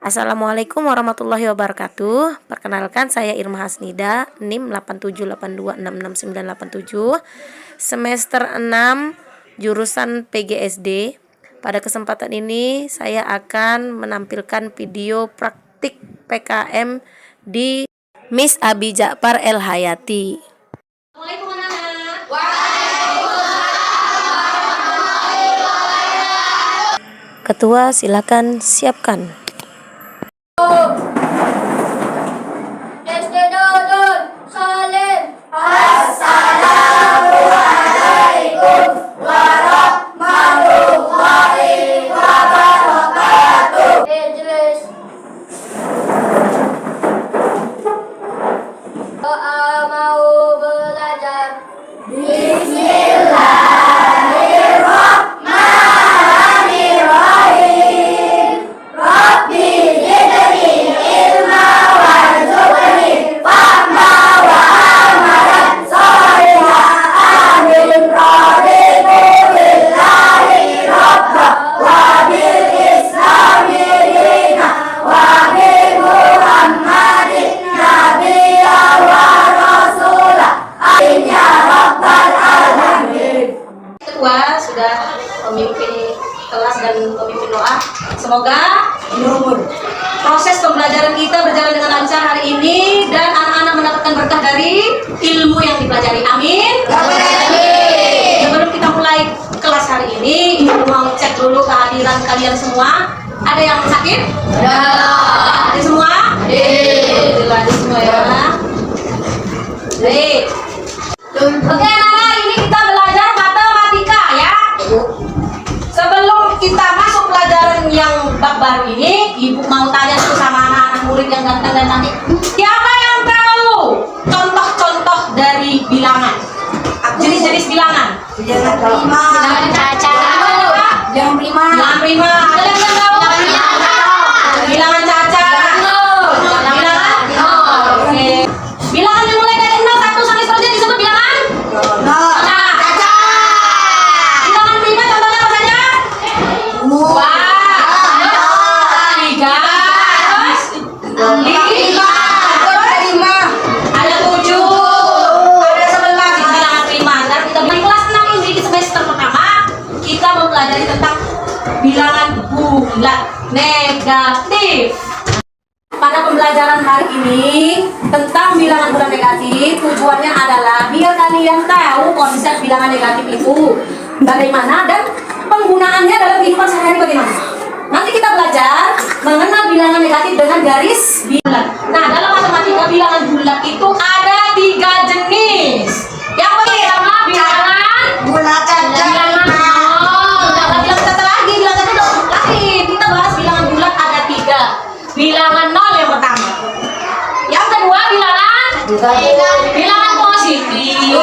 Assalamualaikum warahmatullahi wabarakatuh. Perkenalkan, saya Irma Hasnida, NIM 8782666987, semester 6, jurusan PGSD. Pada kesempatan ini saya akan menampilkan video praktik PKM di Miss Abi Ja'far El Hayati. Assalamualaikum anak-anak. Ketua, silakan siapkan. Dodon, Salim. Assalamualaikum warahmatullahi wabarakatuh. Idris. Doa mau belajar. Bismillahirrahmanirrahim. Rabbi zidni ilma warzuqni fahma wa amalan sholihan. Amin. Raditu billahi rabba wa bil islami dina wa bi Muhammadin nabiyya wa rasula. Amin ya rabbal alamin. Ketua sudah memimpin kelas dan memimpin doa. Semoga proses pembelajaran kita berjalan dengan lancar hari ini dan anak-anak mendapatkan berkah dari ilmu yang dipelajari. Amin. Sebelum kita mulai kelas hari ini, Ibu mau cek dulu kehadiran kalian semua. Ada yang sakit? Ada semua? Alhamdulillah, ada semua ya. Baik. Oke anak-anak, ini kita belajar matematika ya. Sebelum kita masuk pelajaran yang bab baru ini, Ibu mau tanya dulu sama anak-anak murid yang ganteng dan cantik. Siapa yang tahu contoh-contoh dari bilangan? Jenis-jenis bilangan. Bilangan prima. Bilangan caca. Bilangan prima. Bilangan prima. Ada yang tahu? Bilangan caca. Bilangan. Oke. Bilangan yang mulai dari 0 1 sampai seterusnya disebut bilangan. Nah, bilangan prima contohnya apa saja? Dua, tiga, lima, ada 7, ada 11 itu bilangan prima. Dan kita di kelas 6 ini di semester pertama kita mempelajari tentang bilangan bulat negatif. Pada pembelajaran hari ini tentang bilangan bulat negatif, tujuannya adalah biar kalian tahu konsep bilangan negatif itu bagaimana dan penggunaannya dalam kehidupan sehari-hari bagaimana. Nanti kita belajar mengenal bilangan negatif dengan garis bulat. Nah, dalam matematika bilangan bulat itu ada 3 jenis. Yang pertama bilangan Bulat caca. bilangan nol. Jangan bilang caca lagi, bilangan itu lain. Kita bahas bilangan bulat ada 3. Bilangan nol yang pertama. Yang kedua bilangan positif.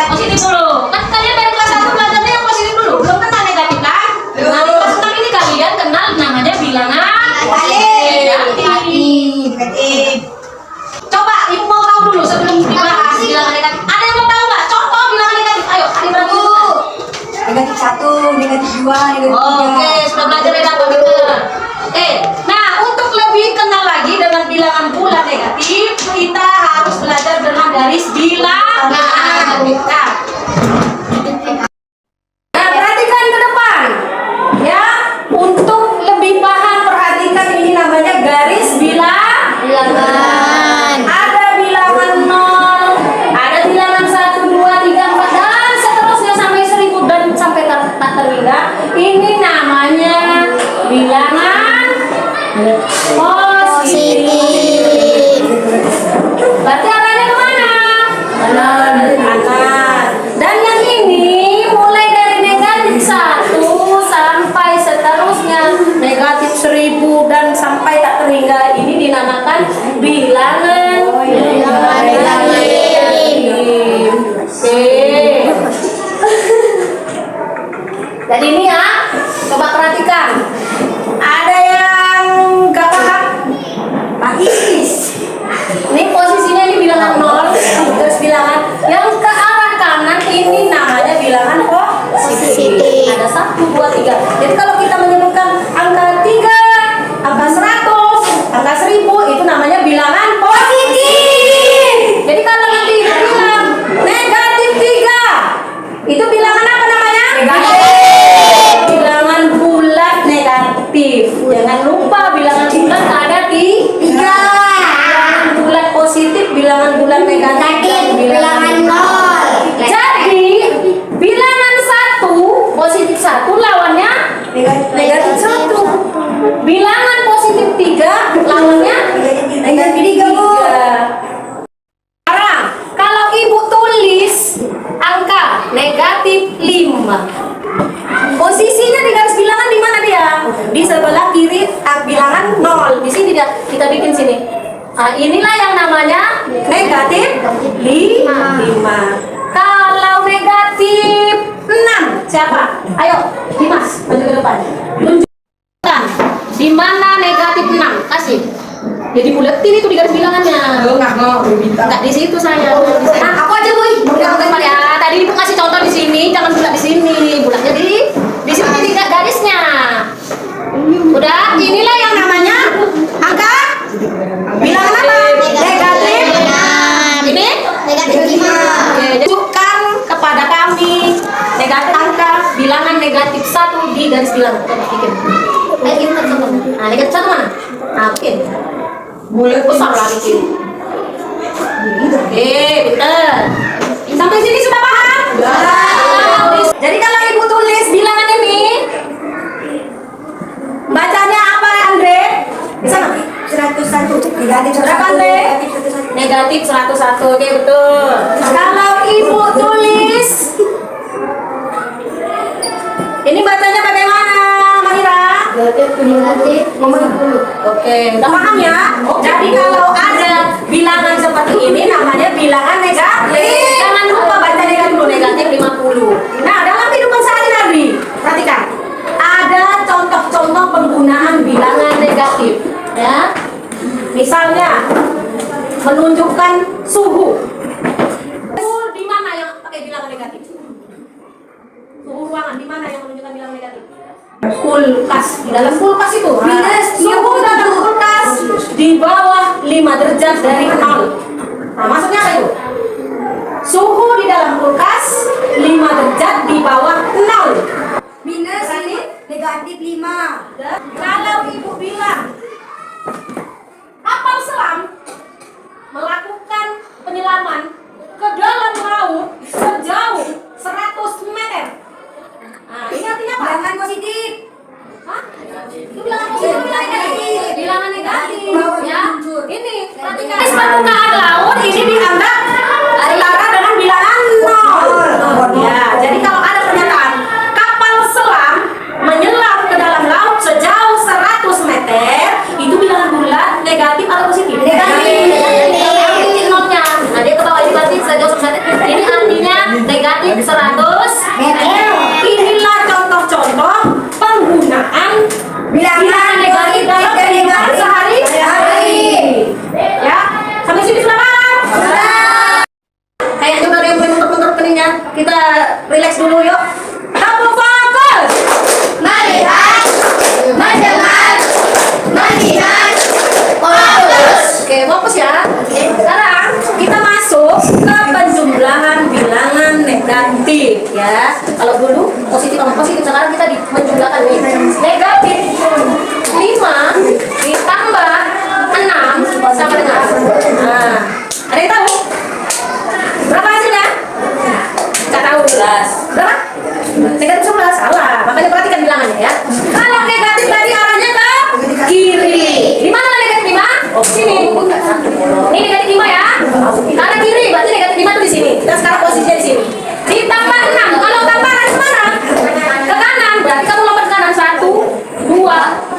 Positif dulu. Kan kalian dari kelas 1 belajarnya yang positif dulu. Belum kenal negatif kan? Nah, di kelas 6 ini kalian kenal namanya bilangan negatif. Coba Ibu mau tahu dulu sebelum dibahas bilangan negatif. Ada yang mau tahu nggak? Contoh bilangan negatif. Ayo, adik-adik. Negatif 1, negatif 2, negatif 3. Oke, sudah belajar ya dapat kita. Nah untuk lebih kenal lagi dengan bilangan bulat negatif, kita harus belajar dengan garis bilangan. Nah, perhatikan ke depan, ya. Untuk lebih paham, perhatikan ini namanya garis bilangan. Ada bilangan 0, ada bilangan 1, 2, 3, 4 dan seterusnya sampai 1000 dan sampai tak terhingga. Ini namanya bilangan positif. Berarti arahnya kemana? Kanan. Dan yang ini mulai dari negatif 1 sampai seterusnya negatif 1000 dan sampai tak terhingga ini dinamakan bilangan negatif. Oke. Jadi ini ya, coba perhatikan. Ada yang gak paham? Pakis. Ini posisinya ini bilangan 0, terus bilangan yang ke arah kanan ini namanya bilangan positif. Ada 1, 2, 3. Jadi kalau kita menyebutkan angka 3, angka negatif. Jangan lupa bilangan bulat ada di 3. Bilangan bulat positif, bilangan bulat negatif, dan bilangan nol. Jadi bilangan 1 positif 1 lawannya negatif 1. Bilangan positif 3 lawannya negatif 3. Sekarang kalau ibu tulis angka negatif 5, posisinya di garis bilangan di mana dia? Di sebelah kiri bilangan 0. Di sini dia, kita bikin sini. Nah, inilah yang namanya negatif 5. Kalau negatif 6, siapa? Ayo, Dimas, maju ke depan. Tunjukkan di mana negatif 6. Kasih. Jadi buletin itu di garis bilangannya. Enggak di situ saya. Nah, aku aja, Boy. Ya, tadi ibu kasih contoh di sini, jangan bulat di sini. Bulatnya di sini tiga garisnya. Udah, inilah yang namanya angka bilangan apa? Negatif 6. Ini negatif 5. Oke, tunjukkan kepada kami negatif angka bilangan negatif 1 di garis bilangan. Coba bikin. Ini satu. Nah, negatif 1 mana? Nah, bikin. Boleh besar lagi bikin. Oke, pinter. Sampai sini sudah paham? Jadi kalau ibu tulis bilangan ini, bacanya apa, Andre? Bisa nggak? 101. Negatif Berapa, Andre? Negatif 101. Oke, betul. Kalau ibu tulis, ini bacanya bagaimana, Mahira? Negatif 50. Oke, udah paham ya? Jadi kalau ada bilangan seperti ini namanya bilangan negatif. Jangan lupa baca negatif dulu, negatif 50. Nah, dalam kehidupan sehari-hari, perhatikan. Ada contoh-contoh penggunaan bilangan negatif, ya. Misalnya menunjukkan suhu. Suhu di mana yang pakai bilangan negatif? Suhu ruangan di mana yang menunjukkan bilangan negatif? Kulkas. Di dalam kulkas itu suhu dalam kulkas di bawah 5 derajat dari 0. Nah, maksudnya apa itu? Suhu di dalam kulkas 5 derajat di bawah 0. Minus ini negatif 5. Kalau ibu bilang kapal selam melakukan penyelaman ke dalam laut sejauh 100 meter. Nah, ini artinya apa? Bilangan positif. Hah? Itu bilangan positif, bilangan negatif. Bilangan negatif. Ya. Ini, perhatikan. Permukaan laut ini dianggap setara dengan bilangan 0. Ya, jadi kalau ada pernyataan kapal selam menyelam ke dalam laut sejauh 100 meter, itu bilangan bulat negatif atau positif? Negatif. Negatif nolnya. Nah, dia ke bawah ini berarti sejauh 100 meter. Ini artinya negatif 100 meter. Inilah contoh-contoh penggunaan bilangan negatif dalam kehidupan sehari-hari. Ya, sampai sini sudah paham? Kayaknya udah ada yang mulai mentok-mentok keningnya. Kita relax dulu yuk. Kamu fokus. Melihat, mendengar, melihat, fokus. Oke, fokus ya. Sekarang kita masuk ke penjumlahan bilangan negatif ya. Kalau dulu positif sama positif, sekarang kita menjumlahkan nih. Negatif 5 ditambah 6 sama dengan. Nah, ada yang tahu? Berapa hasilnya? Nggak tahu. 11. Berapa? Negatif 11. Salah. Makanya perhatikan bilangannya ya. Kalau negatif tadi arahnya ke kiri. Di mana negatif 5? Oh, sini. Ini negatif 5 ya. Ke arah kiri, berarti negatif 5 itu di sini. Kita sekarang posisinya di sini. Ditambah 6. Kalau tambah arah kemana? Ke kanan. Berarti kamu lompat ke kanan. 1, 2,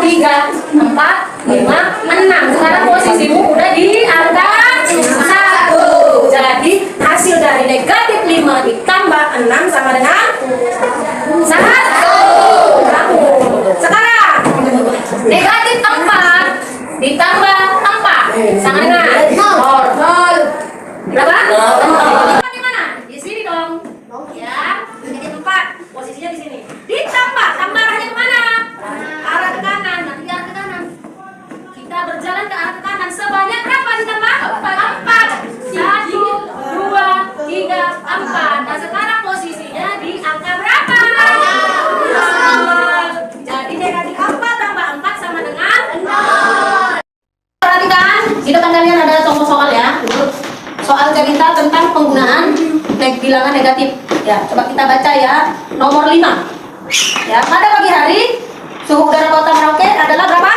3, 4, 5, 6. Sekarang posisimu udah di angka 1. Jadi hasil dari negatif 5 ditambah 6 sama dengan 1. Sekarang negatif 4 ditambah 4 sama dengan 0. Berapa? 4 di mana? Di sini dong. Ya, negatif 4. Posisinya di sini. Ditambah, tambah arahnya kemana? Arah ke kanan. Nanti arah ke kanan. Kita berjalan ke arah ke kanan. Sebanyak berapa ditambah? 4. 1, 2, 3, 4. Nah, sekarang posisinya di angka berapa? Jadi negatif 4 tambah kita tentang penggunaan bilangan negatif. Ya, coba kita baca ya. Nomor 5. Ya, pada pagi hari suhu udara Kota Merauke adalah berapa?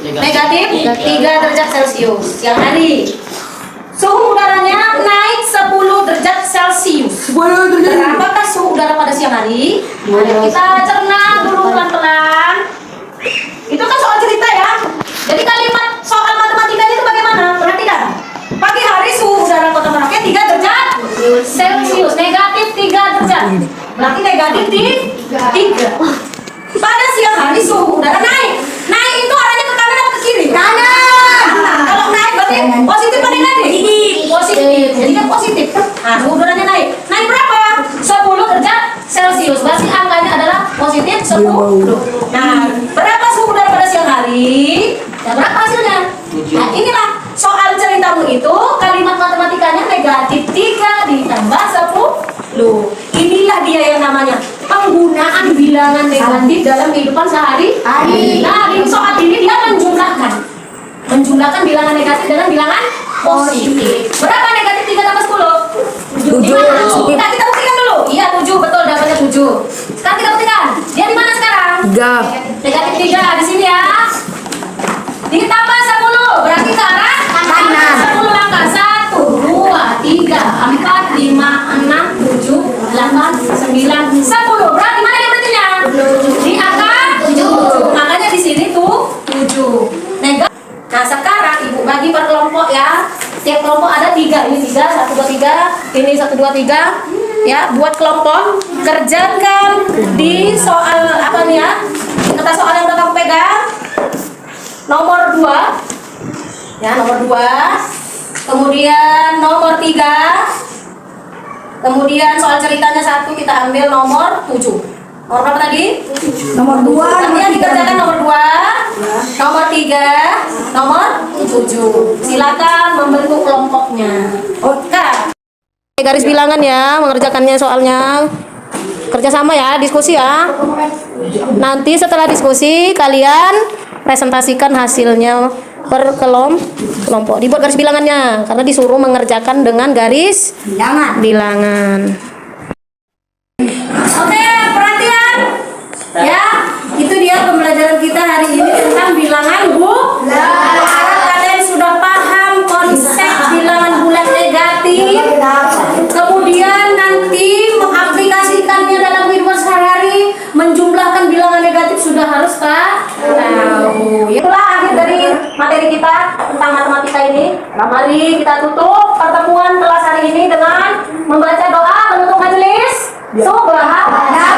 Negatif 3 derajat Celcius. Siang hari suhu udaranya naik 10 derajat Celcius. Berapakah suhu udara pada siang hari? Ayo kita cerna dulu pelan-pelan. Itu kan soal cerita ya. Jadi kalimat soal matematika itu bagaimana? Perhatikan. Pagi hari suhu udara Kota Merauke 3 derajat Celcius, negatif 3 derajat. Berarti negatif 3. Pada siang hari suhu udara naik. Naik itu arahnya ke kanan atau ke kiri? Kanan. Kalau naik berarti positif atau negatif? Positif. Jadi kan positif. Nah, suhu udaranya naik. Naik berapa? 10 derajat Celcius. Berarti angkanya adalah positif 10. Nah, berapa suhu udara pada siang hari? Dan berapa hasilnya? Nah, inilah soal ceritamu itu kalimat matematikanya negatif 3 ditambah 10. Inilah dia yang namanya penggunaan bilangan negatif dalam kehidupan sehari-hari. Nah, di soal ini dia menjumlahkan bilangan negatif dengan bilangan positif. Berapa negatif 3 tambah 10? 7. Nah, kita buktikan dulu. Iya, 7, betul, dapatnya 7. Sekarang kita buktikan. Dia di mana sekarang? 3. Negatif 3 di sini ya. Ditambah 10 berarti ke arah kanan. 10 langkah. 1, 2, 3, 4, 5, 6, 7, 8, 9, 10. Berarti mana dia berartinya? Di angka 7. Makanya di sini tuh 7. Nah, sekarang Ibu bagi per kelompok ya. Tiap kelompok ada 3. Ini 3, 1, 2, 3. Ini 1, 2, 3. Ya, buat kelompok kerjakan di soal apa nih ya? Kertas soal yang udah kamu pegang. Nomor 2. Ya, nomor 2. Kemudian nomor 3. Kemudian soal ceritanya 1 kita ambil nomor 7. Nomor berapa tadi? Nomor 2. Nanti yang dikerjakan nomor 2, nomor 3, nomor 7. Silakan membentuk kelompoknya. Oke. Garis bilangan ya, mengerjakannya soalnya. Kerjasama ya, diskusi ya. Nanti setelah diskusi kalian presentasikan hasilnya per kelompok. Dibuat garis bilangannya karena disuruh mengerjakan dengan garis bilangan. Oke, perhatian. Ya, itu dia pembelajaran kita hari ini tentang bilangan bulat. Harap kalian sudah paham konsep bilangan bulat negatif. Kemudian nanti mengaplikasikannya dalam kehidupan sehari-hari, menjumlahkan bilangan negatif sudah harus tahu. Itulah akhir dari materi kita tentang matematika ini. Mari kita tutup pertemuan kelas hari ini dengan membaca doa penutup majelis. Subhanallah.